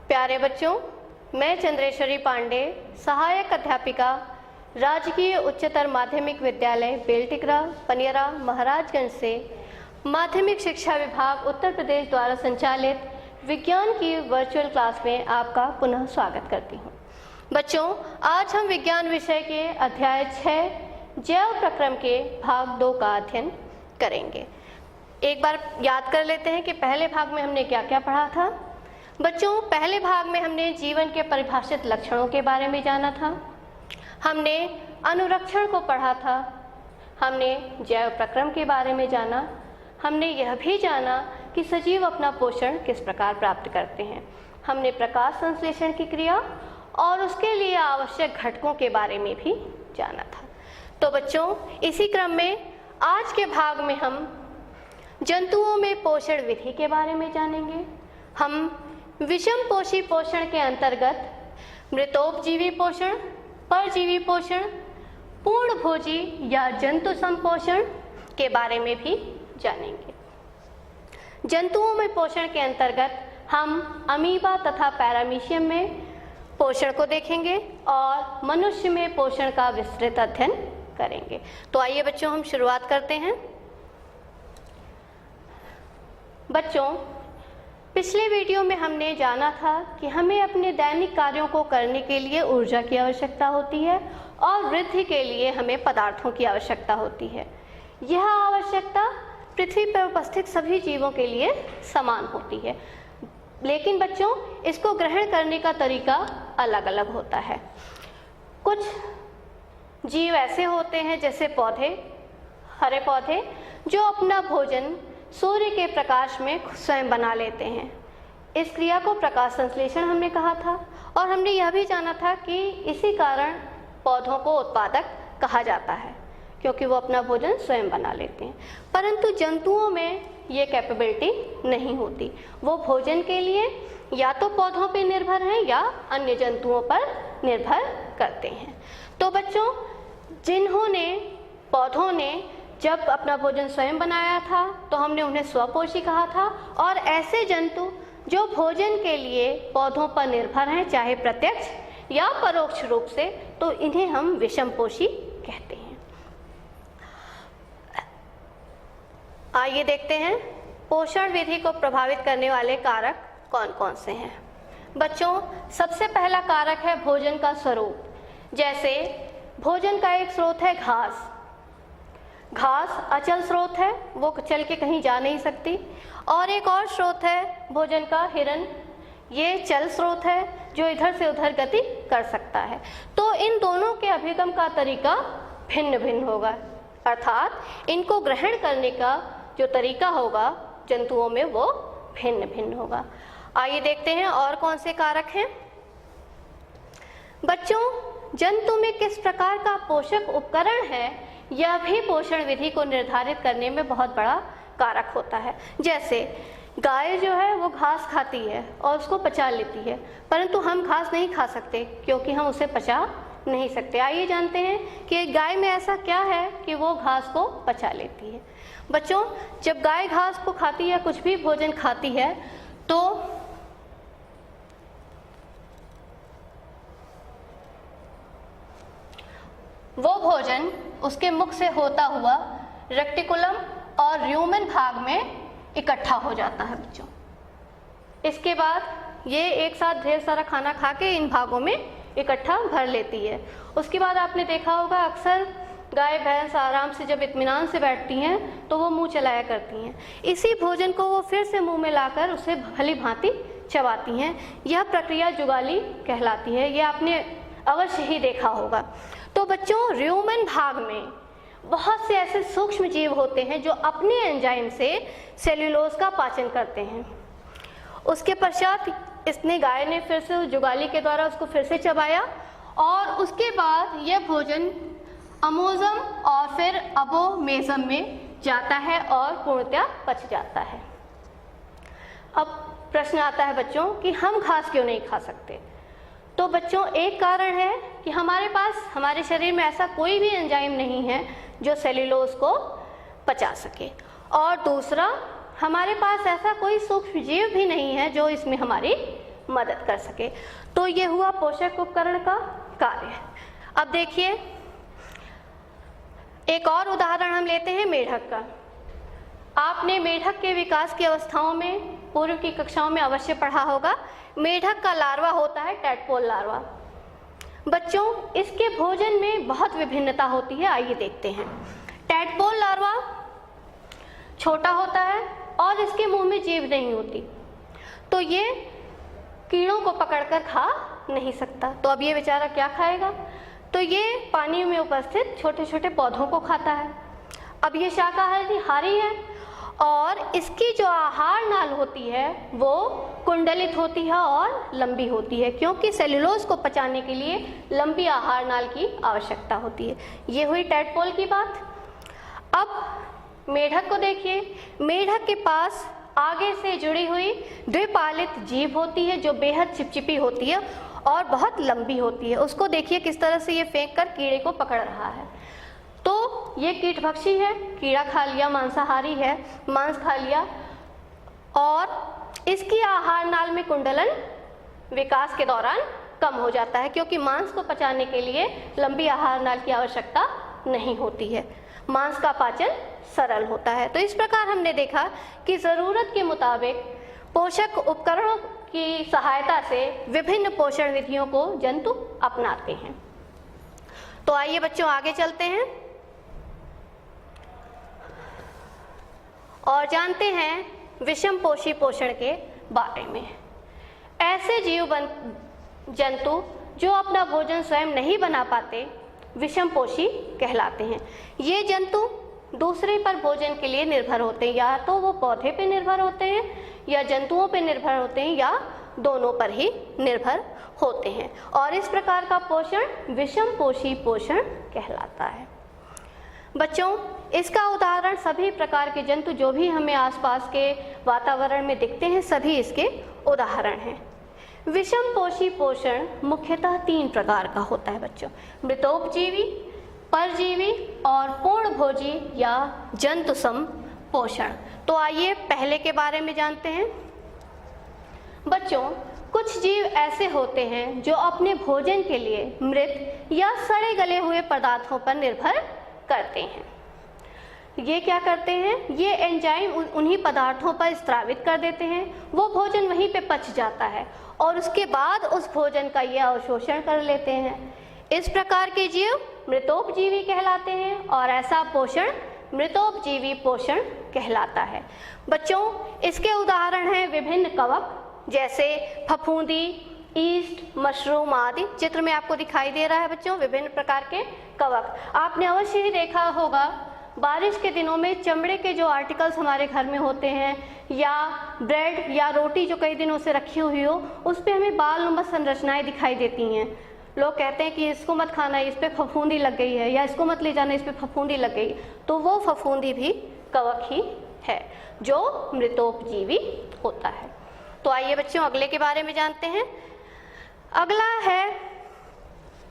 प्यारे बच्चों, मैं चंद्रेश्वरी पांडे, सहायक अध्यापिका, राजकीय उच्चतर माध्यमिक विद्यालय बेलटिकरा पनियरा महाराजगंज से माध्यमिक शिक्षा विभाग उत्तर प्रदेश द्वारा संचालित विज्ञान की वर्चुअल क्लास में आपका पुनः स्वागत करती हूँ। बच्चों, आज हम विज्ञान विषय के अध्याय 6 जैव प्रक्रम के भाग 2 का अध्ययन करेंगे। एक बार याद कर लेते हैं कि पहले भाग में हमने क्या क्या पढ़ा था। बच्चों, पहले भाग में हमने जीवन के परिभाषित लक्षणों के बारे में जाना था, हमने अनुरक्षण को पढ़ा था, हमने जैव प्रक्रम के बारे में जाना, हमने यह भी जाना कि सजीव अपना पोषण किस प्रकार प्राप्त करते हैं, हमने प्रकाश संश्लेषण की क्रिया और उसके लिए आवश्यक घटकों के बारे में भी जाना था। तो बच्चों, इसी क्रम में आज के भाग में हम जंतुओं में पोषण विधि के बारे में जानेंगे। हम विषमपोषी पोषण के अंतर्गत मृतोपजीवी पोषण, परजीवी पोषण, पूर्णभोजी या जंतु संपोषण के बारे में भी जानेंगे। जंतुओं में पोषण के अंतर्गत हम अमीबा तथा पैरामीशियम में पोषण को देखेंगे और मनुष्य में पोषण का विस्तृत अध्ययन करेंगे। तो आइए बच्चों, हम शुरुआत करते हैं। बच्चों, पिछले वीडियो में हमने जाना था कि हमें अपने दैनिक कार्यों को करने के लिए ऊर्जा की आवश्यकता होती है और वृद्धि के लिए हमें पदार्थों की आवश्यकता होती है। यह आवश्यकता पृथ्वी पर उपस्थित सभी जीवों के लिए समान होती है, लेकिन बच्चों इसको ग्रहण करने का तरीका अलग अलग होता है। कुछ जीव ऐसे होते हैं जैसे पौधे, हरे पौधे, जो अपना भोजन सूर्य के प्रकाश में स्वयं बना लेते हैं। इस क्रिया को प्रकाश संश्लेषण हमने कहा था और हमने यह भी जाना था कि इसी कारण पौधों को उत्पादक कहा जाता है, क्योंकि वो अपना भोजन स्वयं बना लेते हैं। परंतु जंतुओं में ये कैपेबिलिटी नहीं होती। वो भोजन के लिए या तो पौधों पर निर्भर हैं या अन्य जंतुओं पर निर्भर करते हैं। तो बच्चों, जिन्होंने पौधों ने जब अपना भोजन स्वयं बनाया था तो हमने उन्हें स्वपोषी कहा था, और ऐसे जंतु जो भोजन के लिए पौधों पर निर्भर हैं, चाहे प्रत्यक्ष या परोक्ष रूप से, तो इन्हें हम विषमपोषी कहते हैं। आइए देखते हैं पोषण विधि को प्रभावित करने वाले कारक कौन कौन से हैं। बच्चों, सबसे पहला कारक है भोजन का स्वरूप। जैसे भोजन का एक स्रोत है घास। घास अचल स्रोत है, वो चल के कहीं जा नहीं सकती। और एक और स्रोत है भोजन का हिरन, ये चल स्रोत है जो इधर से उधर गति कर सकता है। तो इन दोनों के अभिगम का तरीका भिन्न भिन्न होगा, अर्थात इनको ग्रहण करने का जो तरीका होगा जंतुओं में वो भिन्न भिन्न होगा। आइए देखते हैं और कौन से कारक हैं। बच्चों, जंतु में किस प्रकार का पोषक उपकरण है, यह भी पोषण विधि को निर्धारित करने में बहुत बड़ा कारक होता है। जैसे गाय जो है वो घास खाती है और उसको पचा लेती है, परंतु हम घास नहीं खा सकते क्योंकि हम उसे पचा नहीं सकते। आइए जानते हैं कि गाय में ऐसा क्या है कि वो घास को पचा लेती है। बच्चों, जब गाय घास को खाती है, कुछ भी भोजन खाती है, तो वो भोजन उसके मुख से होता हुआ रेक्टिकुलम और र्यूमेन भाग में इकट्ठा हो जाता है। बच्चों, इसके बाद ये एक साथ ढेर सारा खाना खा के इन भागों में इकट्ठा भर लेती है। उसके बाद आपने देखा होगा अक्सर गाय भैंस आराम से जब इत्मीनान से बैठती हैं तो वो मुंह चलाया करती हैं। इसी भोजन को वो फिर से मुंह में लाकर उसे भली भांति चबाती हैं। यह प्रक्रिया जुगाली कहलाती है, ये आपने अवश्य ही देखा होगा। तो बच्चों, र्यूमेन भाग में बहुत से ऐसे सूक्ष्म जीव होते हैं जो अपने एंजाइम से सेल्यूलोज का पाचन करते हैं। उसके पश्चात इसने गाय ने फिर से उस जुगाली के द्वारा उसको फिर से चबाया और उसके बाद यह भोजन अमोजम और फिर अबोमेजम में जाता है और पूर्णतया पच जाता है। अब प्रश्न आता है बच्चों कि हम घास क्यों नहीं खा सकते। तो बच्चों, एक कारण है कि हमारे पास हमारे शरीर में ऐसा कोई भी एंजाइम नहीं है जो सेल्यूलोज को पचा सके, और दूसरा हमारे पास ऐसा कोई सूक्ष्म जीव भी नहीं है जो इसमें हमारी मदद कर सके। तो ये हुआ पोषक उपकरण का कार्य। अब देखिए एक और उदाहरण हम लेते हैं मेढक का। आपने मेढक के विकास की अवस्थाओं में पूर्व की कक्षाओं में अवश्य पढ़ा होगा। मेढक का लार्वा होता है टैडपोल लार्वा। बच्चों इसके भोजन में बहुत विभिन्नता होती है, आइए देखते हैं। टैडपोल लार्वा छोटा होता है और इसके मुंह में जीभ नहीं होती, तो ये कीड़ों को पकड़कर खा नहीं सकता। तो अब ये बेचारा क्या खाएगा? तो ये पानी में उपस्थित छोटे छोटे पौधों को खाता है। अब ये शाकाहारी है और इसकी जो आहार नाल होती है वो कुंडलित होती है और लंबी होती है, क्योंकि सेल्यूलोज को पचाने के लिए लंबी आहार नाल की आवश्यकता होती है। ये हुई टैडपोल की बात। अब मेढक को देखिए। मेढक के पास आगे से जुड़ी हुई द्विपालित जीभ होती है जो बेहद चिपचिपी होती है और बहुत लंबी होती है। उसको देखिए किस तरह से ये फेंक कर कीड़े को पकड़ रहा है। तो ये कीटभक्षी है, कीड़ा खा लिया, मांसाहारी है, मांस खा लिया, और इसकी आहार नाल में कुंडलन विकास के दौरान कम हो जाता है, क्योंकि मांस को पचाने के लिए लंबी आहार नाल की आवश्यकता नहीं होती है। मांस का पाचन सरल होता है। तो इस प्रकार हमने देखा कि ज़रूरत के मुताबिक पोषक उपकरणों की सहायता से विभिन्न पोषण विधियों को जंतु अपनाते हैं। तो आइए बच्चों आगे चलते हैं और जानते हैं विषम पोषी पोषण के बारे में। ऐसे जीव जंतु जो अपना भोजन स्वयं नहीं बना पाते विषम पोषी कहलाते हैं। ये जंतु दूसरे पर भोजन के लिए निर्भर होते हैं, या तो वो पौधे पे निर्भर होते हैं या जंतुओं पे निर्भर होते हैं या दोनों पर ही निर्भर होते हैं, और इस प्रकार का पोषण विषम पोषी पोषण कहलाता है। बच्चों इसका उदाहरण सभी प्रकार के जंतु जो भी हमें आसपास के वातावरण में दिखते हैं सभी इसके उदाहरण हैं। विषम पोषी पोषण मुख्यतः 3 प्रकार का होता है बच्चों, मृतोपजीवी, परजीवी और पूर्णभोजी या जंतुसम पोषण। तो आइए पहले के बारे में जानते हैं। बच्चों कुछ जीव ऐसे होते हैं जो अपने भोजन के लिए मृत या सड़े गले हुए पदार्थों पर निर्भर करते हैं। ये क्या करते हैं? ये एंजाइम उन्हीं पदार्थों पर स्रावित कर देते हैं, वो भोजन वहीं पे पच जाता है और उसके बाद उस भोजन का ये अवशोषण कर लेते हैं। इस प्रकार के जीव मृतोपजीवी कहलाते हैं और ऐसा पोषण मृतोपजीवी पोषण कहलाता है। बच्चों इसके उदाहरण हैं विभिन्न कवक जैसे फफूंदी, ईस्ट, मशरूम आदि। चित्र में आपको दिखाई दे रहा है बच्चों विभिन्न प्रकार के कवक। आपने अवश्य ही देखा होगा बारिश के दिनों में चमड़े के जो आर्टिकल्स हमारे घर में होते हैं या ब्रेड या रोटी जो कई दिनों से रखी हुई हो उस पर हमें बालनुमा संरचनाएं दिखाई देती हैं। लोग कहते हैं कि इसको मत खाना, इस पर फफूंदी लग गई है, या इसको मत ले जाना, इस पर फफूंदी लग गई। तो वो फफूंदी भी कवक ही है जो मृतोपजीवी होता है। तो आइए बच्चों अगले के बारे में जानते हैं। अगला है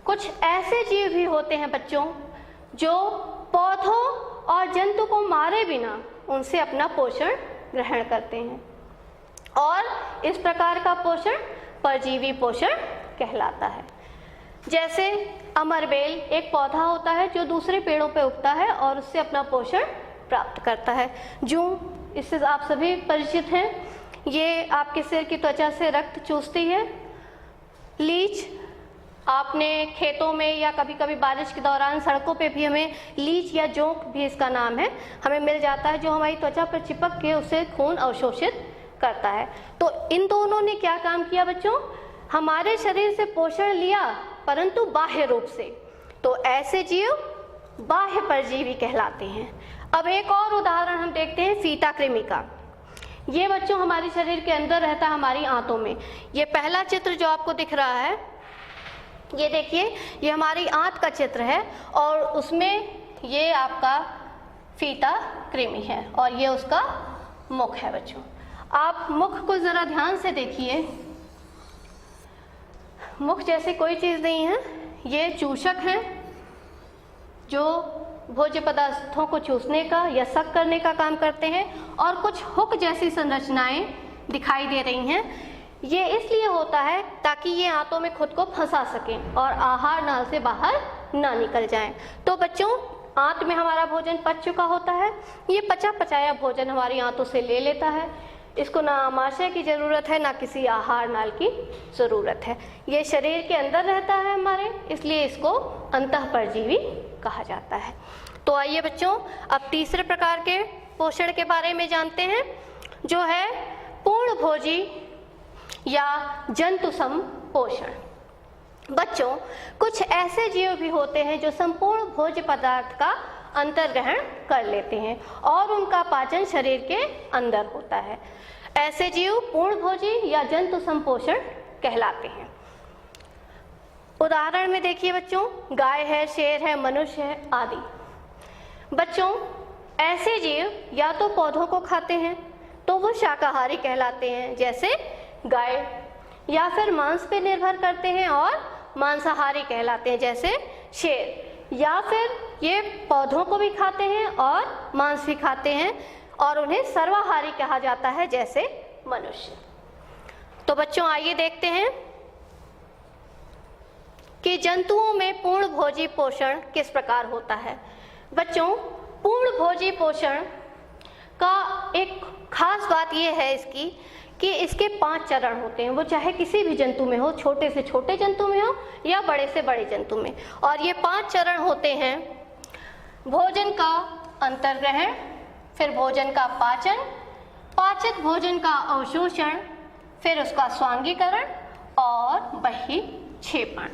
कुछ ऐसे जीव भी होते हैं बच्चों जो पौधों और जंतु को मारे बिना उनसे अपना पोषण ग्रहण करते हैं, और इस प्रकार का पोषण परजीवी पोषण कहलाता है। जैसे अमरबेल एक पौधा होता है जो दूसरे पेड़ों पर उगता है और उससे अपना पोषण प्राप्त करता है। जूं, इससे आप सभी परिचित हैं, ये आपके सिर की त्वचा से रक्त चूसती है। लीच, आपने खेतों में या कभी कभी बारिश के दौरान सड़कों पे भी हमें लीच या जोंक भी इसका नाम है, हमें मिल जाता है, जो हमारी त्वचा पर चिपक के उसे खून अवशोषित करता है। तो इन दोनों ने क्या काम किया बच्चों? हमारे शरीर से पोषण लिया परंतु बाह्य रूप से। तो ऐसे जीव बाह्य परजीवी कहलाते हैं। अब एक और उदाहरण हम देखते हैं फीता कृमि का। ये बच्चों हमारे शरीर के अंदर रहता है, हमारी आंतों में। ये पहला चित्र जो आपको दिख रहा है, ये देखिए, ये हमारी आंत का चित्र है और उसमें ये आपका फीता कृमि है और ये उसका मुख है बच्चों। आप मुख को जरा ध्यान से देखिए। मुख जैसे कोई चीज़ नहीं है, ये चूषक हैं जो भोज्य पदार्थों को चूसने का या सक करने का काम करते हैं, और कुछ हुक जैसी संरचनाएं दिखाई दे रही हैं। ये इसलिए होता है ताकि ये आंतों में खुद को फंसा सकें और आहार नाल से बाहर ना निकल जाएं। तो बच्चों, आंत में हमारा भोजन पच चुका होता है, ये पचा पचाया भोजन हमारी आंतों से ले लेता है। इसको ना आमाशय की ज़रूरत है, ना किसी आहार नाल की ज़रूरत है। ये शरीर के अंदर रहता है हमारे, इसलिए इसको अंतःपरजीवी कहा जाता है। तो आइए बच्चों, अब तीसरे प्रकार के पोषण के बारे में जानते हैं, जो है पूर्ण भोजी या जंतु सम पोषण। बच्चों, कुछ ऐसे जीव भी होते हैं जो संपूर्ण भोज्य पदार्थ का अंतर्ग्रहण कर लेते हैं और उनका पाचन शरीर के अंदर होता है। ऐसे जीव पूर्ण भोजी या जंतु संपोषण कहलाते हैं। उदाहरण में देखिए बच्चों, गाय है, शेर है, मनुष्य है आदि। बच्चों, ऐसे जीव या तो पौधों को खाते हैं तो वो शाकाहारी कहलाते हैं, जैसे गाय, या फिर मांस पे निर्भर करते हैं और मांसाहारी कहलाते हैं, जैसे शेर, या फिर ये पौधों को भी खाते हैं और मांस भी खाते हैं और उन्हें सर्वाहारी कहा जाता है, जैसे मनुष्य। तो बच्चों, आइए देखते हैं कि जंतुओं में पूर्ण भोजी पोषण किस प्रकार होता है। बच्चों, पूर्ण भोजी पोषण का एक खास बात यह है इसकी कि इसके 5 चरण होते हैं। वो चाहे किसी भी जंतु में हो, छोटे से छोटे जंतु में हो या बड़े से बड़े जंतु में। और ये 5 चरण होते हैं: भोजन का अंतर्ग्रहण, फिर भोजन का पाचन, पाचित भोजन का अवशोषण, फिर उसका स्वांगीकरण और बहिक्षेपण।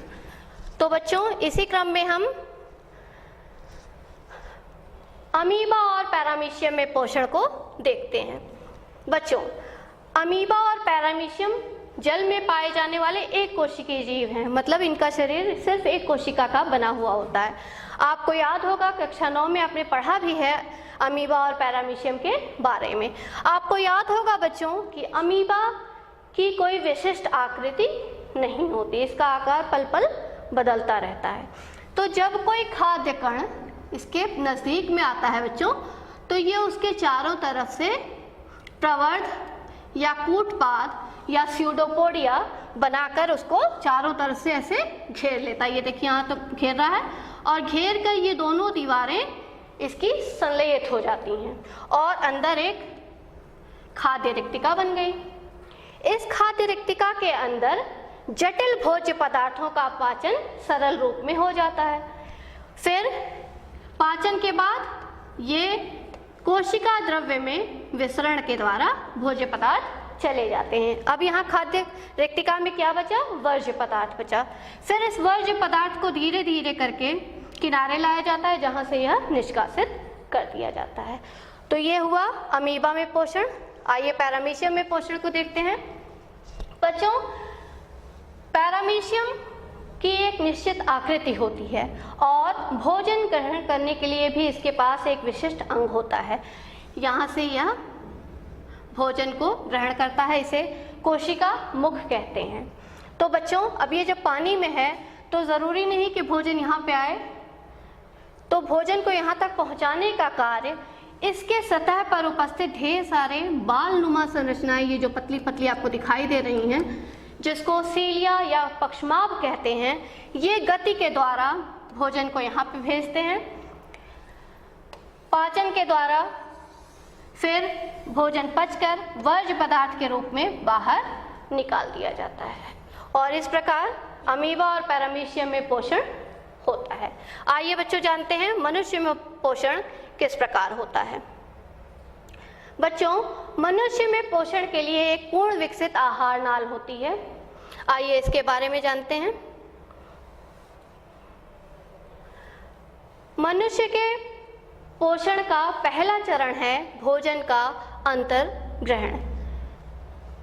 तो बच्चों, इसी क्रम में हम अमीबा और पैरामीशियम में पोषण को देखते हैं। बच्चों, अमीबा और पैरामीशियम जल में पाए जाने वाले एक कोशिकीय जीव हैं, मतलब इनका शरीर सिर्फ एक कोशिका का बना हुआ होता है। आपको याद होगा, कक्षा 9 में आपने पढ़ा भी है अमीबा और पैरामीशियम के बारे में। आपको याद होगा बच्चों कि अमीबा की कोई विशिष्ट आकृति नहीं होती, इसका आकार पल पल बदलता रहता है। तो जब कोई खाद्य कण इसके नज़दीक में आता है बच्चों, तो ये उसके चारों तरफ से प्रवर्ध या कूटपाद या स्यूडोपोडिया बनाकर उसको चारों तरफ से ऐसे घेर लेता है। ये देखिए, यहाँ तो घेर रहा है और घेर कर ये दोनों दीवारें इसकी संलयित हो जाती हैं और अंदर एक खाद्य रिक्तिका बन गई। इस खाद्य रिक्तिका के अंदर जटिल भोज्य पदार्थों का पाचन सरल रूप में हो जाता है। फिर पाचन के बाद ये कोशिका द्रव्य में विसरण के द्वारा भोज्य पदार्थ चले जाते हैं। अब यहाँ खाद्य रिक्तिका में क्या बचा? वर्ज्य पदार्थ बचा। फिर इस वर्ज्य पदार्थ को धीरे धीरे करके किनारे लाया जाता है, जहाँ से यह निष्कासित कर दिया जाता है। तो ये हुआ अमीबा में पोषण। आइए पैरामीशियम में पोषण को देखते हैं। बच्चों, पैरामीशियम की एक निश्चित आकृति होती है और भोजन ग्रहण करने के लिए भी इसके पास एक विशिष्ट अंग होता है। यहाँ से यह भोजन को ग्रहण करता है, इसे कोशिका मुख कहते हैं। तो बच्चों, अब ये जब पानी में है तो ज़रूरी नहीं कि भोजन यहाँ पे आए, तो भोजन को यहाँ तक पहुँचाने का कार्य इसके सतह पर उपस्थित ढेर सारे बाल नुमा संरचनाएं, ये जो पतली पतली आपको दिखाई दे रही हैं, जिसको सीलिया या पक्षमाभ कहते हैं, ये गति के द्वारा भोजन को यहाँ पे भेजते हैं। पाचन के द्वारा फिर भोजन पचकर वर्ज्य पदार्थ के रूप में बाहर निकाल दिया जाता है और इस प्रकार अमीबा और पैरामीशियम में पोषण होता है। आइए बच्चों जानते हैं मनुष्य में पोषण किस प्रकार होता है। बच्चों, मनुष्य में पोषण के लिए एक पूर्ण विकसित आहार नाल होती है। आइए इसके बारे में जानते हैं। मनुष्य के पोषण का पहला चरण है भोजन का अंतर्ग्रहण।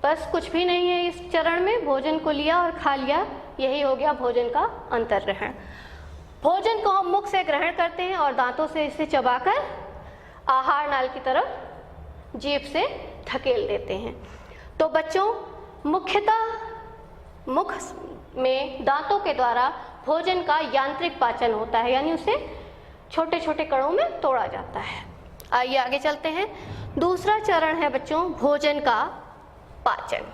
बस कुछ भी नहीं है इस चरण में, भोजन को लिया और खा लिया, यही हो गया भोजन का अंतर्ग्रहण। भोजन को हम मुख से ग्रहण करते हैं और दांतों से इसे चबाकर आहार नाल की तरफ जीभ से धकेल देते हैं। तो बच्चों, मुख्यतः मुख में दांतों के द्वारा भोजन का यांत्रिक पाचन होता है, यानी उसे छोटे छोटे कणों में तोड़ा जाता है। आइए आगे चलते हैं। दूसरा चरण है बच्चों भोजन का पाचन।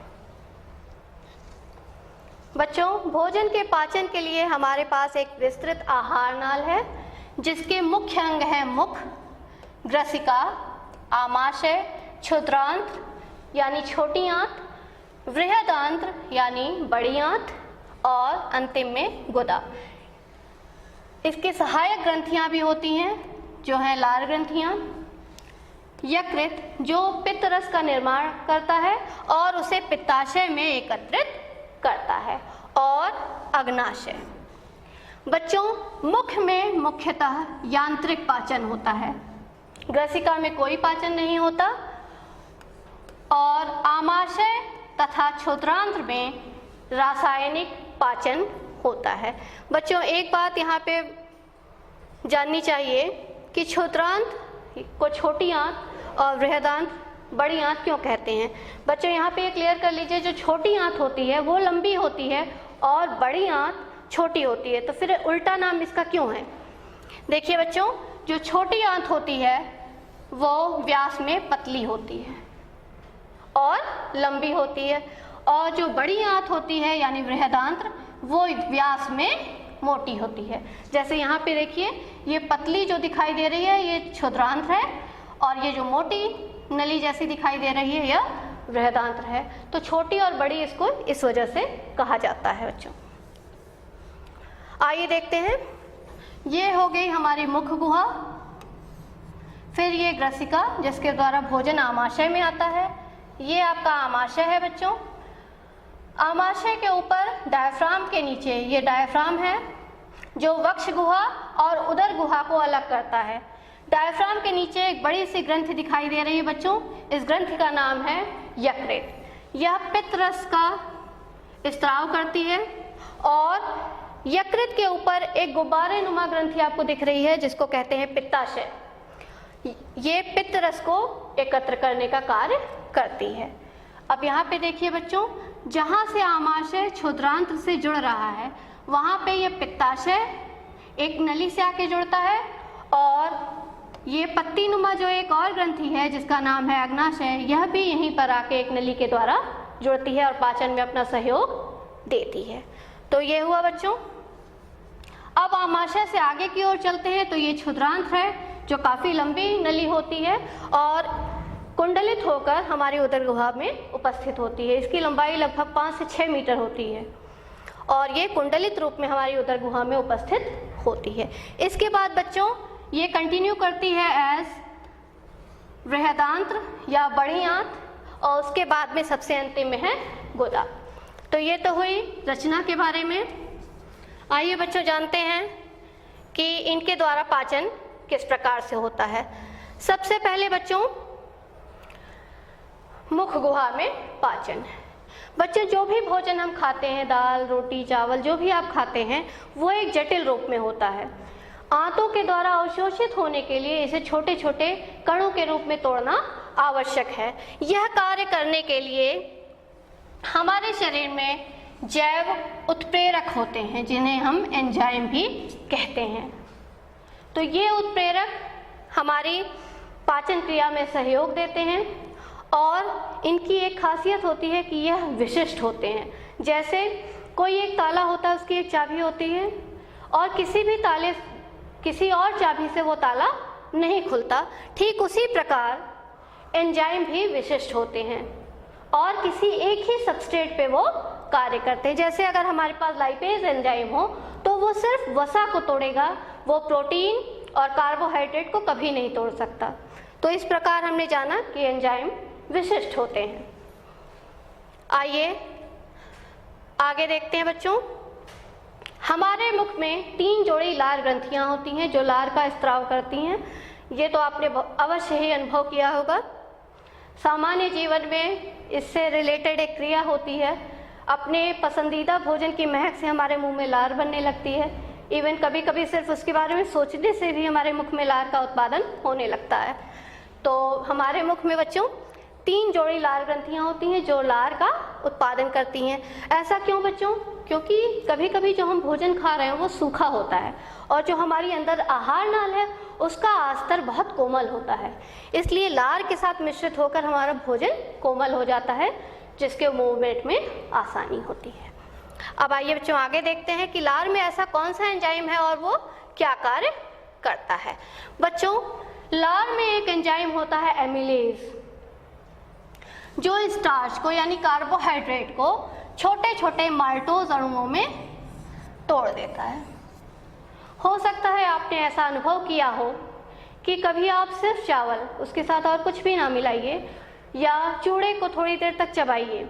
बच्चों, भोजन के पाचन के लिए हमारे पास एक विस्तृत आहार नाल है जिसके मुख्य अंग हैं मुख, ग्रसिका, आमाशय, क्षुद्रांत्र यानी छोटी आंत, बृहदांत्र यानी बड़ी आंत और अंतिम में गुदा। इसके सहायक ग्रंथियां भी होती हैं जो हैं लार ग्रंथियां, यकृत जो पित्त रस का निर्माण करता है और उसे पित्ताशय में एकत्रित करता है, और अग्नाशय। बच्चों, मुख में मुख्यतः यांत्रिक पाचन होता है, ग्रसिका में कोई पाचन नहीं होता, और आमाशय तथा क्षुद्रांत्र में रासायनिक पाचन होता है। बच्चों, एक बात यहाँ पे जाननी चाहिए कि क्षुद्रांत्र को छोटी आंत और बृहदांत्र बड़ी आंत क्यों कहते हैं। बच्चों, यहाँ पे क्लियर कर लीजिए, जो छोटी आंत होती है वो लंबी होती है और बड़ी आंत छोटी होती है, तो फिर उल्टा नाम इसका क्यों है। देखिए बच्चों, जो छोटी आंत होती है वो व्यास में पतली होती है और लंबी होती है, और जो बड़ी आंत होती है यानी बृहदांत्र वो व्यास में मोटी होती है। जैसे यहाँ पे देखिए, ये पतली जो दिखाई दे रही है ये क्षुद्रांत्र है, और ये जो मोटी नली जैसी दिखाई दे रही है यह बृहदांत्र है। तो छोटी और बड़ी इसको इस वजह से कहा जाता है। बच्चों, आइए देखते हैं, ये हो गई हमारी मुख गुहा, फिर ये ग्रसिका जिसके द्वारा भोजन आमाशय में आता है, ये आपका आमाशय है। बच्चों, आमाशय के ऊपर डायफ्राम के नीचे ये डायफ्राम है जो वक्ष गुहा और उदर गुहा को अलग करता है। डायफ्राम के नीचे एक बड़ी सी ग्रंथि दिखाई दे रही है बच्चों, इस ग्रंथि का नाम है यकृत। यह पित्त रस का स्त्राव करती है, और यकृत के ऊपर एक गुब्बारे नुमा ग्रंथि आपको दिख रही है जिसको कहते हैं पित्ताशय। ये पित्त रस को एकत्र करने का कार्य करती है। अब यहाँ पे देखिए बच्चों, जहाँ से आमाशय क्षुद्रांत्र से जुड़ रहा है वहाँ पे ये पित्ताशय एक नली से आके जुड़ता है, और ये पत्ती नुमा जो एक और ग्रंथि है जिसका नाम है अग्नाशय, यह भी यहीं पर आके एक नली के द्वारा जुड़ती है और पाचन में अपना सहयोग देती है। तो ये हुआ बच्चों। अब आमाशय से आगे की ओर चलते हैं, तो ये क्षुद्रांत्र है जो काफ़ी लंबी नली होती है और कुंडलित होकर हमारी उदर गुहा में उपस्थित होती है। इसकी लंबाई लगभग 5 से 6 मीटर होती है, और ये कुंडलित रूप में हमारी उदर गुहा में उपस्थित होती है। इसके बाद बच्चों ये कंटिन्यू करती है एज बृहदांत्र या बड़ी आंत, और उसके बाद में सबसे अंतिम में है गुदा। तो ये तो हुई रचना के बारे में। आइए बच्चों जानते हैं कि इनके द्वारा पाचन किस प्रकार से होता है। सबसे पहले बच्चों मुख गुहा में पाचन। बच्चों, जो भी भोजन हम खाते हैं, दाल, रोटी, चावल, जो भी आप खाते हैं वो एक जटिल रूप में होता है। आंतों के द्वारा अवशोषित होने के लिए इसे छोटे छोटे कणों के रूप में तोड़ना आवश्यक है। यह कार्य करने के लिए हमारे शरीर में जैव उत्प्रेरक होते हैं जिन्हें हम एंजाइम भी कहते हैं। तो ये उत्प्रेरक हमारी पाचन क्रिया में सहयोग देते हैं, और इनकी एक खासियत होती है कि यह विशिष्ट होते हैं। जैसे कोई एक ताला होता है, उसकी एक चाबी होती है, और किसी और चाबी से वो ताला नहीं खुलता। ठीक उसी प्रकार एंजाइम भी विशिष्ट होते हैं और किसी एक ही सबस्ट्रेट पे वो कार्य करते हैं। जैसे अगर हमारे पास लाइपेज एंजाइम हो तो वो सिर्फ वसा को तोड़ेगा, वो प्रोटीन और कार्बोहाइड्रेट को कभी नहीं तोड़ सकता। तो इस प्रकार हमने जाना कि एंजाइम विशिष्ट होते हैं। आइए आगे देखते हैं बच्चों। हमारे मुख में 3 जोड़ी लार ग्रंथियां होती हैं जो लार का स्त्राव करती हैं। ये तो आपने अवश्य ही अनुभव किया होगा। सामान्य जीवन में इससे रिलेटेड एक क्रिया होती है, अपने पसंदीदा भोजन की महक से हमारे मुंह में लार बनने लगती है। इवन कभी कभी सिर्फ उसके बारे में सोचने से भी हमारे मुख में लार का उत्पादन होने लगता है। तो हमारे मुख में बच्चों 3 जोड़ी लार ग्रंथियां होती हैं जो लार का उत्पादन करती हैं। ऐसा क्यों बच्चों? क्योंकि कभी कभी जो हम भोजन खा रहे हैं वो सूखा होता है और जो हमारी अंदर आहार नाल है उसका आस्तर बहुत कोमल होता है, इसलिए लार के साथ मिश्रित होकर हमारा भोजन कोमल हो जाता है जिसके मूवमेंट में आसानी होती है। अब आइए बच्चों आगे देखते हैं कि लार में ऐसा कौन सा एंजाइम है और वो क्या कार्य करता है। बच्चों लार में एक एंजाइम होता है एमिलेज, जो स्टार्च को यानी कार्बोहाइड्रेट को छोटे छोटे माल्टोज अणुओं में तोड़ देता है। हो सकता है आपने ऐसा अनुभव किया हो कि कभी आप सिर्फ चावल, उसके साथ और कुछ भी ना मिलाइए, या चूड़े को थोड़ी देर तक चबाइए,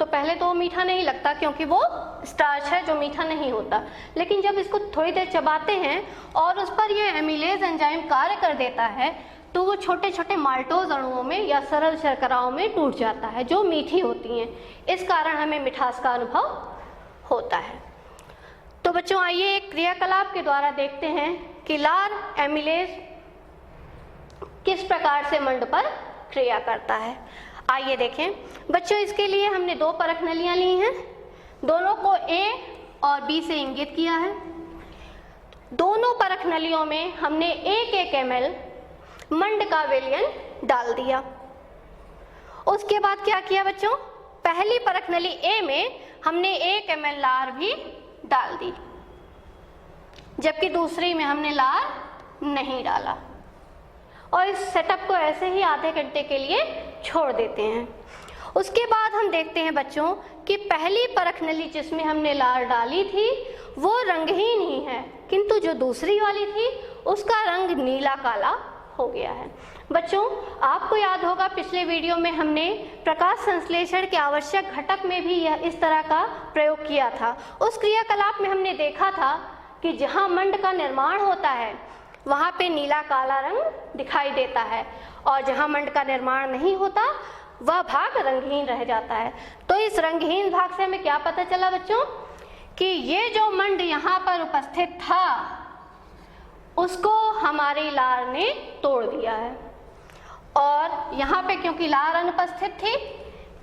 तो पहले तो वो मीठा नहीं लगता क्योंकि वो स्टार्च है जो मीठा नहीं होता, लेकिन जब इसको थोड़ी देर चबाते हैं और उस पर ये एमिलेज एंजाइम कार्य कर देता है तो वो छोटे छोटे माल्टोज अणुओं में या सरल शर्कराओं में टूट जाता है जो मीठी होती हैं। इस कारण हमें मिठास का अनुभव होता है। तो बच्चों आइए एक क्रियाकलाप के द्वारा देखते हैं कि लार एमिलेज किस प्रकार से मंड पर क्रिया करता है। आइए देखें बच्चों, इसके लिए हमने 2 परख नलियां ली हैं, दोनों को A और B से इंगित किया है। दोनों परख नलियों में हमने 1-1 ml मंड का विलयन डाल दिया। उसके बाद क्या किया बच्चों, पहली परख नली A में हमने 1 ml लार भी डाल दी, जबकि दूसरी में हमने लार नहीं डाला, और इस सेटअप को ऐसे ही आधे घंटे के लिए छोड़ देते हैं। उसके बाद हम देखते हैं बच्चों कि पहली परख नली जिसमें हमने लार डाली थी वो रंगहीन ही है, किंतु जो दूसरी वाली थी उसका रंग नीला काला हो गया है। बच्चों आपको याद होगा पिछले वीडियो में हमने प्रकाश संश्लेषण के आवश्यक घटक में भी यह इस तरह का प्रयोग किया था। उस क्रियाकलाप में हमने देखा था कि जहाँ मंड का निर्माण होता है वहाँ पे नीला काला रंग दिखाई देता है, और जहाँ मंड का निर्माण नहीं होता वह भाग रंगहीन रह जाता है। तो इस रंगहीन भाग से हमें क्या पता चला बच्चों कि ये जो मंड यहाँ पर उपस्थित था उसको हमारी लार ने तोड़ दिया है, और यहाँ पे क्योंकि लार अनुपस्थित थी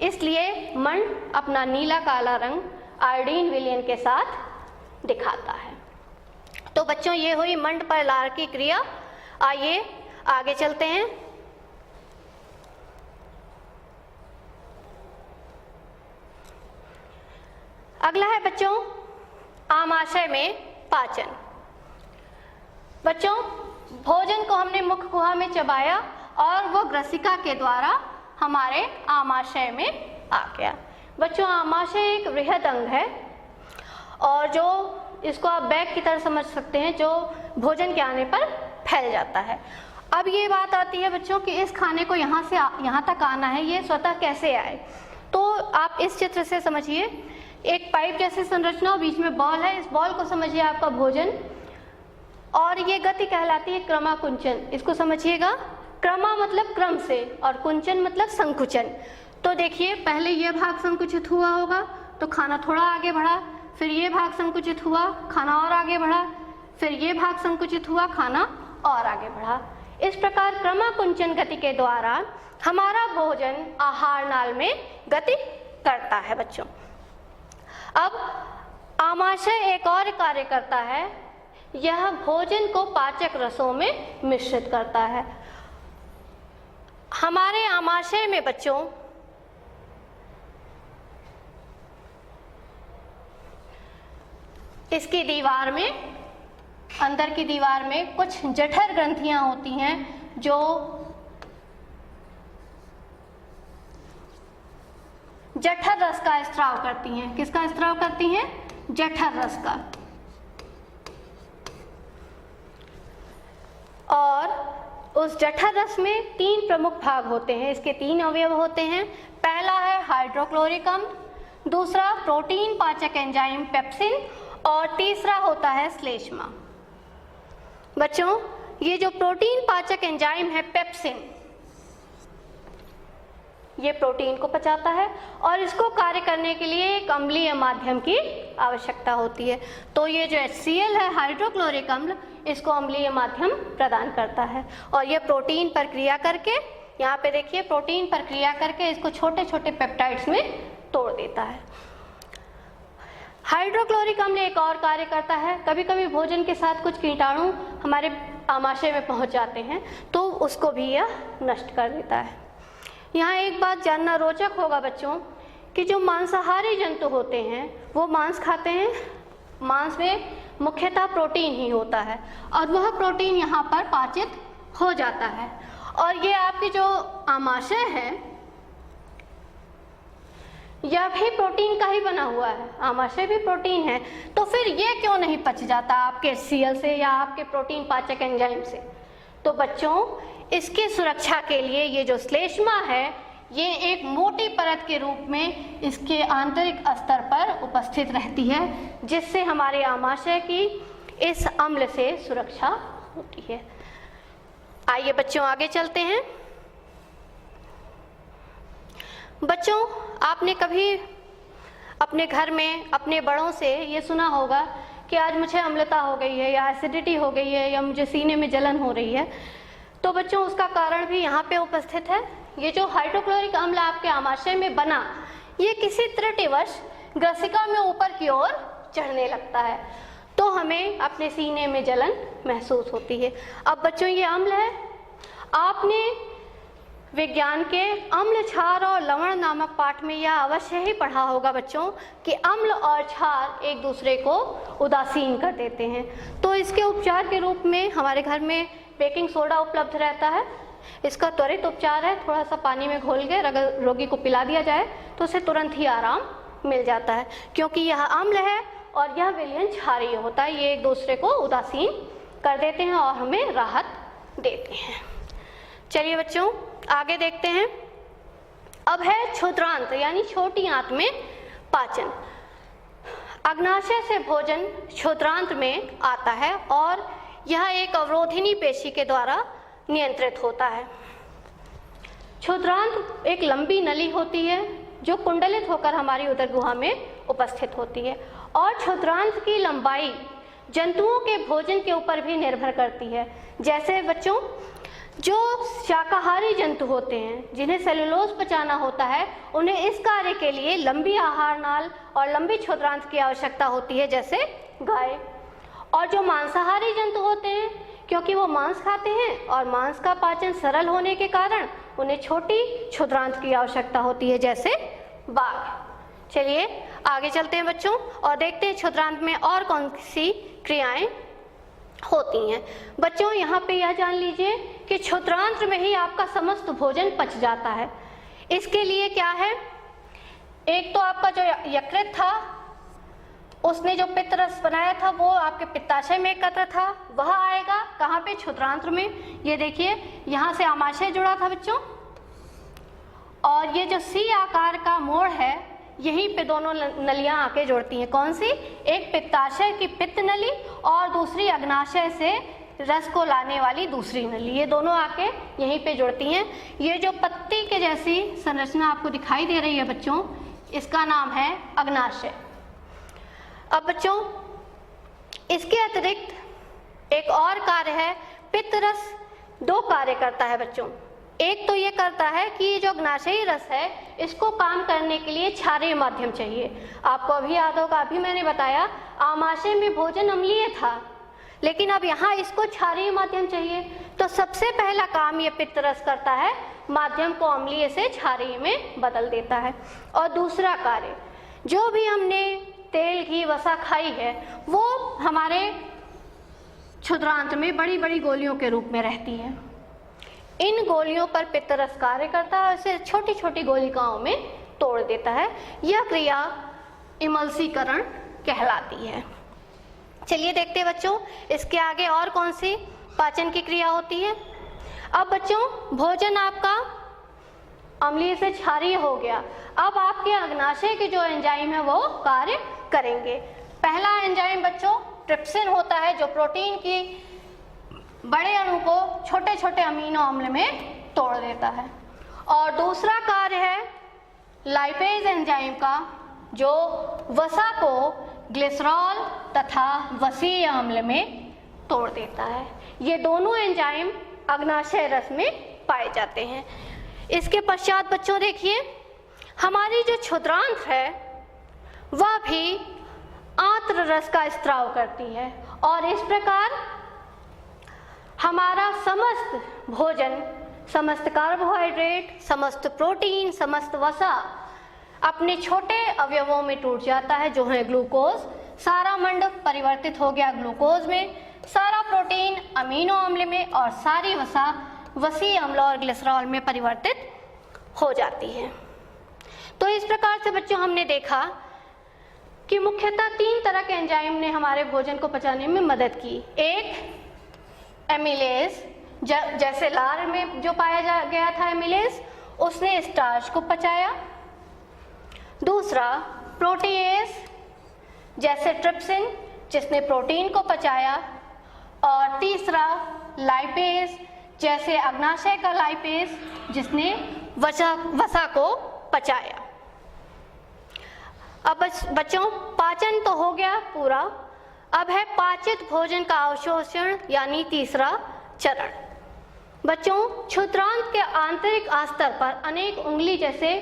इसलिए मंड अपना नीला काला रंग आयोडीन विलयन के साथ दिखाता है। तो बच्चों ये हुई मंड पर लार की क्रिया। आइए आगे चलते हैं। अगला है बच्चों आमाशय में पाचन। बच्चों भोजन को हमने मुख गुहा में चबाया और वो ग्रसिका के द्वारा हमारे आमाशय में आ गया। बच्चों आमाशय एक वृहद अंग है और जो इसको आप बैग की तरह समझ सकते हैं जो भोजन के आने पर फैल जाता है। अब ये बात आती है बच्चों कि इस खाने को यहाँ से यहाँ तक आना है, ये स्वतः कैसे आए। तो आप इस चित्र से समझिए, एक पाइप जैसी संरचना, बीच में बॉल है, इस बॉल को समझिए आपका भोजन, और ये गति कहलाती है क्रमाकुंचन। इसको समझिएगा, क्रमा मतलब क्रम से और कुंचन मतलब संकुचन। तो देखिए पहले ये भाग संकुचित हुआ होगा तो खाना थोड़ा आगे बढ़ा, फिर ये भाग संकुचित हुआ, खाना और आगे बढ़ा, फिर ये भाग संकुचित हुआ, खाना और आगे बढ़ा। इस प्रकार क्रमाकुंचन गति के द्वारा हमारा भोजन आहार नाल में गति करता है बच्चों। अब आमाशय एक और कार्य करता है, यह भोजन को पाचक रसों में मिश्रित करता है। हमारे आमाशय में बच्चों इसकी दीवार में, अंदर की दीवार में कुछ जठर ग्रंथियां होती हैं जो जठर रस का स्त्राव करती हैं। किसका स्त्राव करती हैं? जठर रस का। और उस जठर रस में 3 प्रमुख भाग होते हैं, इसके 3 अवयव होते हैं। पहला है हाइड्रोक्लोरिक अम्ल, दूसरा प्रोटीन पाचक एंजाइम पेप्सिन, और तीसरा होता है श्लेष्मा। बच्चों ये जो प्रोटीन पाचक एंजाइम है पेप्सिन, ये प्रोटीन को पचाता है और इसको कार्य करने के लिए एक अम्लीय माध्यम की आवश्यकता होती है। तो ये जो HCl है, हाइड्रोक्लोरिक अम्ल, इसको अम्लीय माध्यम प्रदान करता है और ये प्रोटीन पर क्रिया करके, यहाँ पे देखिए प्रोटीन पर क्रिया करके इसको छोटे छोटे पेप्टाइड्स में तोड़ देता है। हाइड्रोक्लोरिक अम्ल एक और कार्य करता है, कभी कभी भोजन के साथ कुछ कीटाणु हमारे आमाशय में पहुंच जाते हैं तो उसको भी यह नष्ट कर देता है। यहाँ एक बात जानना रोचक होगा बच्चों कि जो मांसाहारी जंतु होते हैं वो मांस खाते हैं। मांस में मुख्यतः प्रोटीन ही होता है और वह प्रोटीन यहाँ पर पाचित हो जाता है। और ये आपकी जो आमाशय है यह भी प्रोटीन का ही बना हुआ है, आमाशय भी प्रोटीन है। तो फिर ये क्यों नहीं पच जाता आपके HCl से या आपके प्रोटीन पाचक एंजाइम से? तो बच्चों, इसकी सुरक्षा के लिए ये जो श्लेष्मा है ये एक मोटी परत के रूप में इसके आंतरिक स्तर पर उपस्थित रहती है, जिससे हमारे आमाशय की इस अम्ल से सुरक्षा होती है। आइए बच्चों आगे चलते हैं। बच्चों, आपने कभी अपने घर में अपने बड़ों से ये सुना होगा कि आज मुझे अम्लता हो गई है या एसिडिटी हो गई है या मुझे सीने में जलन हो रही है। तो बच्चों, उसका कारण भी यहाँ पे उपस्थित है। ये जो हाइड्रोक्लोरिक अम्ल आपके आमाशय में बना, ये किसी त्रुटिवश ग्रसिका में ऊपर की ओर चढ़ने लगता है, तो हमें अपने सीने में जलन महसूस होती है। अब बच्चों, ये अम्ल है। आपने विज्ञान के अम्ल, क्षार और लवण नामक पाठ में यह अवश्य ही पढ़ा होगा बच्चों कि अम्ल और क्षार एक दूसरे को उदासीन कर देते हैं। तो इसके उपचार के रूप में हमारे घर में बेकिंग सोडा उपलब्ध रहता है। इसका त्वरित उपचार है, थोड़ा सा पानी में घोल के अगर रोगी को पिला दिया जाए तो उसे तुरंत ही आराम मिल जाता है, क्योंकि यह अम्ल है और यह विलयन क्षारीय होता है। ये एक दूसरे को उदासीन कर देते हैं और हमें राहत देते हैं। चलिए बच्चों आगे देखते हैं। अब है क्षुद्रांत यानी छोटी आंत में पाचन। अग्नाशय से भोजन क्षुद्रांत में आता है और यह एक अवरोधिनी पेशी के द्वारा नियंत्रित होता है। क्षुद्रांत एक लंबी नली होती है जो कुंडलित होकर हमारी उदर गुहा में उपस्थित होती है और क्षुद्रांत की लंबाई जंतुओं के भोजन के ऊपर भी निर्भर करती है। जैसे बच्चों, जो शाकाहारी जंतु होते हैं जिन्हें सेलुलोज पचाना होता है, उन्हें इस कार्य के लिए लंबी आहार नाल और लंबी क्षुद्रांत की आवश्यकता होती है, जैसे गाय। और जो मांसाहारी जंतु होते हैं, क्योंकि वो मांस खाते हैं और मांस का पाचन सरल होने के कारण उन्हें छोटी क्षुद्रांत की आवश्यकता होती है, जैसे बाघ। चलिए आगे चलते हैं बच्चों और देखते हैं क्षुद्रांत में और कौन सी क्रियाएं होती हैं। बच्चों, यहाँ पे यह जान लीजिए कि क्षुद्रांत में ही आपका समस्त भोजन पच जाता है। इसके लिए क्या है, एक तो आपका जो यकृत था उसने जो पित्त रस बनाया था वो आपके पित्ताशय में एकत्र था, वह आएगा कहाँ पे? क्षुद्रांत में। ये देखिए यहाँ से आमाशय जुड़ा था बच्चों, और ये जो सी आकार का मोड़ है यहीं पे दोनों नलियां आके जुड़ती हैं। कौन सी? एक पित्ताशय की पित्त नली और दूसरी अग्नाशय से रस को लाने वाली दूसरी नली, ये दोनों आके यहीं पे जुड़ती हैं। ये जो पत्ती के जैसी संरचना आपको दिखाई दे रही है बच्चों, इसका नाम है अग्नाशय। अब बच्चों, इसके अतिरिक्त एक और कार्य है। पित्त रस दो कार्य करता है बच्चों। एक तो ये करता है कि ये जो अग्नाशयी रस है इसको काम करने के लिए क्षारीय माध्यम चाहिए। आपको अभी याद होगा, अभी मैंने बताया आमाशय में भोजन अम्लीय था, लेकिन अब यहाँ इसको क्षारीय माध्यम चाहिए। तो सबसे पहला काम ये पित्त रस करता है, माध्यम को अम्लीय से क्षारीय में बदल देता है। और दूसरा कार्य, जो भी हमने तेल घी वसा खाई है वो हमारे क्षुद्रांत में बड़ी बड़ी गोलियों के रूप में रहती है। इन गोलियों पर पित्त रस कार्य करता है और इसे छोटी छोटी गोलिकाओं में तोड़ देता है। यह क्रिया इमल्सीकरण कहलाती है। चलिए देखते हैं बच्चों, इसके आगे और कौन सी पाचन की क्रिया होती है। अब बच्चों, भोजन आपका अम्लीय से क्षारीय हो गया। अब आपके अग्नाशय के जो एंजाइम है वो कार्य करेंगे। पहला एंजाइम बच्चों ट्रिप्सिन होता है, जो प्रोटीन की बड़े अणु को छोटे छोटे अमीनो अम्ल में तोड़ देता है। और दूसरा कार्य है लाइपेज एंजाइम का, जो वसा को ग्लिसरॉल तथा वसीय अम्ल में तोड़ देता है। ये दोनों एंजाइम अग्नाशय रस में पाए जाते हैं। इसके पश्चात बच्चों देखिए, हमारी जो क्षुद्रांत है वह भी आंत्र रस का स्त्राव करती है और इस प्रकार हमारा समस्त भोजन, समस्त कार्बोहाइड्रेट, समस्त प्रोटीन, समस्त वसा अपने छोटे अवयवों में टूट जाता है जो है ग्लूकोज। सारा मंड परिवर्तित हो गया ग्लूकोज में, सारा प्रोटीन अमीनो अम्ल में और सारी वसा वसी अम्ल और ग्लिसरॉल में परिवर्तित हो जाती है। तो इस प्रकार से बच्चों हमने देखा कि मुख्यतः 3 तरह के एंजाइम ने हमारे भोजन को पचाने में मदद की। एक एमिलेज, जैसे लार में जो पाया गया था एमिलेज, उसने स्टार्च को पचाया। दूसरा प्रोटीएज, जैसे ट्रिप्सिन, जिसने प्रोटीन को पचाया। और तीसरा लाइपेज, जैसे अग्नाशय का लाइपेज, जिसने वसा को पचाया। अब बच्चों पाचन तो हो गया पूरा, अब है पाचित भोजन का अवशोषण यानी तीसरा चरण। बच्चों क्षुद्रांत के आंतरिक आस्तर पर अनेक उंगली जैसे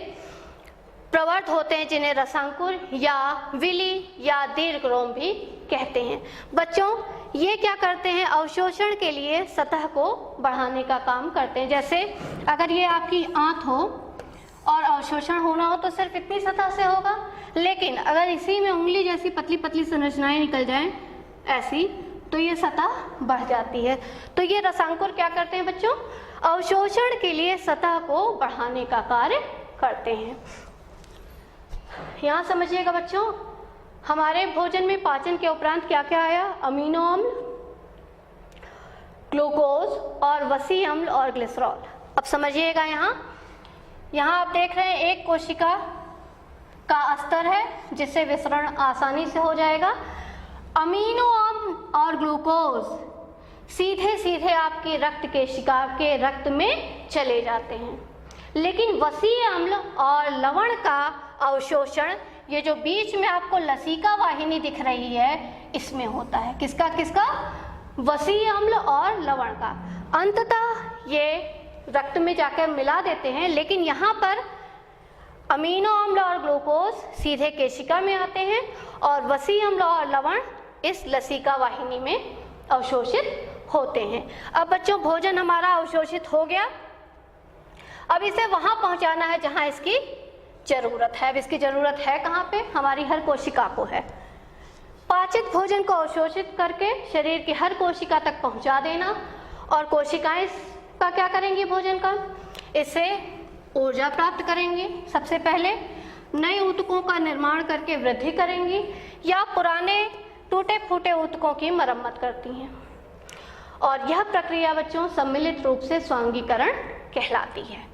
प्रवर्त होते हैं जिन्हें रसांकुर या विली या दीर्घरोम भी कहते हैं। बच्चों ये क्या करते हैं, अवशोषण के लिए सतह को बढ़ाने का काम करते हैं। जैसे अगर ये आपकी आंत हो और अवशोषण होना हो तो सिर्फ इतनी सतह से होगा, लेकिन अगर इसी में उंगली जैसी पतली पतली संरचनाएं निकल जाएं ऐसी, तो ये सतह बढ़ जाती है। तो ये रसांकुर क्या करते हैं बच्चों, अवशोषण के लिए सतह को बढ़ाने का कार्य करते हैं। यहाँ समझिएगा बच्चों, हमारे भोजन में पाचन के उपरांत क्या क्या आया, अमीनो अम्ल, ग्लूकोज और वसी अम्ल और ग्लिसरॉल। अब समझिएगा, यहाँ आप देख रहे हैं एक कोशिका का स्तर है जिससे विसरण आसानी से हो जाएगा। अमीनो अम्ल और ग्लूकोज सीधे सीधे आपके रक्त केशिका के रक्त में चले जाते हैं, लेकिन वसी अम्ल और लवण का अवशोषण, ये जो बीच में आपको लसिका वाहिनी दिख रही है, इसमें होता है। किसका किसका, वसी अम्ल और लवण का। अंततः ये रक्त में जाकर मिला देते हैं, लेकिन यहाँ पर अमीनो अम्ल और ग्लूकोज सीधे केशिका में आते हैं और वसी अम्ल और लवण इस लसिका वाहिनी में अवशोषित होते हैं। अब बच्चों भोजन हमारा अवशोषित हो गया, अब इसे वहां पहुंचाना है जहां इसकी जरूरत है। अब इसकी जरूरत है कहाँ पे, हमारी हर कोशिका को है। पाचित भोजन को अवशोषित करके शरीर की हर कोशिका तक पहुंचा देना, और कोशिकाएं का क्या करेंगी भोजन का, इससे ऊर्जा प्राप्त करेंगी। सबसे पहले नए ऊतकों का निर्माण करके वृद्धि करेंगी या पुराने टूटे फूटे ऊतकों की मरम्मत करती हैं। और यह प्रक्रिया बच्चों सम्मिलित रूप से स्वांगीकरण कहलाती है।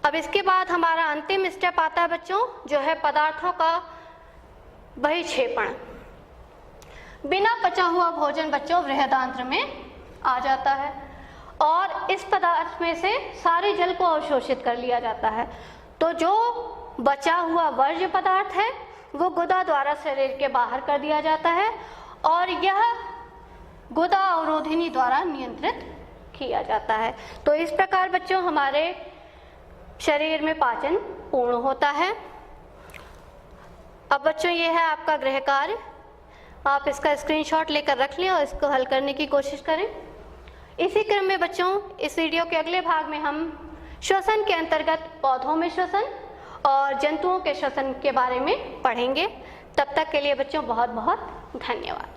अब इसके बाद हमारा अंतिम स्टेप आता है बच्चों, जो है पदार्थों का बहिक्षेपण। बिना पचा हुआ भोजन बच्चों बृहदांत्र में आ जाता है और इस पदार्थ में से सारे जल को अवशोषित कर लिया जाता है। तो जो बचा हुआ वर्ज्य पदार्थ है वो गुदा द्वारा शरीर के बाहर कर दिया जाता है और यह गुदा अवरोधिनी द्वारा नियंत्रित किया जाता है। तो इस प्रकार बच्चों हमारे शरीर में पाचन पूर्ण होता है। अब बच्चों ये है आपका गृह कार्य, आप इसका स्क्रीनशॉट लेकर रख लें और इसको हल करने की कोशिश करें। इसी क्रम में बच्चों इस वीडियो के अगले भाग में हम श्वसन के अंतर्गत पौधों में श्वसन और जंतुओं के श्वसन के बारे में पढ़ेंगे। तब तक के लिए बच्चों बहुत बहुत धन्यवाद।